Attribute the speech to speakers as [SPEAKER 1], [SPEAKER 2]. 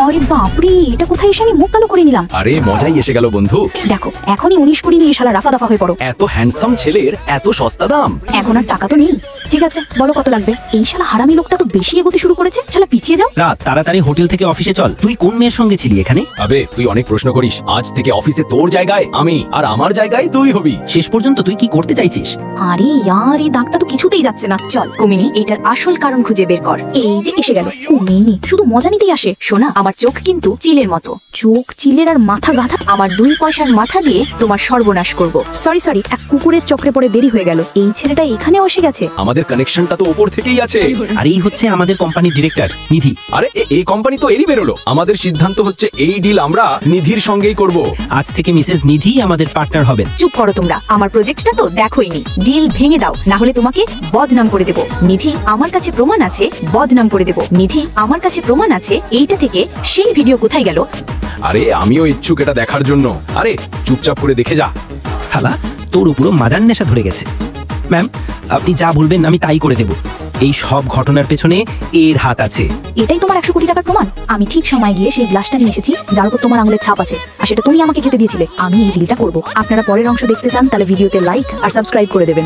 [SPEAKER 1] আরে বাপরে, এটা কোথায় এসে আমি মুখ কালো করে নিলাম।
[SPEAKER 2] আরে মজাই এসে গেল বন্ধু।
[SPEAKER 1] দেখো এখনই 19 নিয়ে শালা রাফা দাফা হয়ে পড়ো।
[SPEAKER 2] এত হ্যান্ডসাম ছেলের এত সস্তা দাম।
[SPEAKER 1] এখন আর টাকা তো নেই। ঠিক আছে বলো কত লাগবে। এই শালা হারামি লোকটা তো বেশি এগোতে শুরু করেছে। শালা পিছিয়ে যাও।
[SPEAKER 3] রাত, তাড়াতাড়ি হোটেল থেকে অফিসে চল। তুই কোন মেয়ের সঙ্গে ছিলি এখানে?
[SPEAKER 2] আবে তুই অনেক প্রশ্ন করিস। আজ থেকে অফিসে তোর জায়গায় আমি, আর আমার জায়গায় তুই হবি।
[SPEAKER 3] শেষ পর্যন্ত তুই কি করতে চাইছিস?
[SPEAKER 1] আরে ইয়ার, এই দাগটা তো কিছুতেই যাচ্ছে না। চল কুমিনি, এটার আসল কারণ খুঁজে বের কর। এই যে এসে গেল। কুমিনি শুধু মজা নিতেই আসে। শোনা, আমার চোখ কিন্তু চিলের মতো। চোখ চিলের আর মাথা গাধা। আমার 2 পয়সার মাথা দিয়ে তোমার সর্বনাশ করব। সরি, এক কুকুরের চক্রে পড়ে দেরি হয়ে গেল। এই ছেলেটা এখানে এসে গেছে।
[SPEAKER 2] আমাদের কানেকশনটা তো উপর থেকেই আছে।
[SPEAKER 3] আর এই হচ্ছে আমাদের কোম্পানির ডিরেক্টর নিধি।
[SPEAKER 2] আরে এই কোম্পানি তো এরই বেরোলো। আমাদের সিদ্ধান্ত হচ্ছে এই ডিল আমরা নিধির সঙ্গেই করব।
[SPEAKER 3] আজ থেকে মিসেস নিধি আমাদের পার্টনার হবেন।
[SPEAKER 1] চুপ করো তোমরা। আমার প্রজেক্টটা তো দেখোইনি। ডিল ভেঙে দাও, না হলে তোমাকে বদনাম করে দেব। নিধি আমার কাছে প্রমাণ আছে, বদনাম করে দেব। নিধি আমার কাছে প্রমাণ আছে। এইটা থেকে সেই ভিডিও কোথায় গেল?
[SPEAKER 2] আরে আমিও ইচ্ছুক এটা দেখার জন্য। আরে চুপচাপ করে দেখে যা।
[SPEAKER 3] সালা, তোর উপরও মাজার নেশা ধরে গেছে। ম্যাম, আপনি যা বলবেন আমি তাই করে দেব। এই সব ঘটনার পেছনে এর হাত আছে।
[SPEAKER 1] এটাই তোমার 100 কোটি টাকার প্রমাণ। আমি ঠিক সময় গিয়ে সেই গ্লাসটা নিয়ে এসেছি যার উপর তোমার আঙুলের ছাপ আছে, আর সেটা তুমি আমাকে খেতে দিয়েছিলে। আমি এই ডিলটা করব। আপনারা পরের অংশ দেখতে চান তাহলে ভিডিওতে লাইক আর সাবস্ক্রাইব করে দেবেন।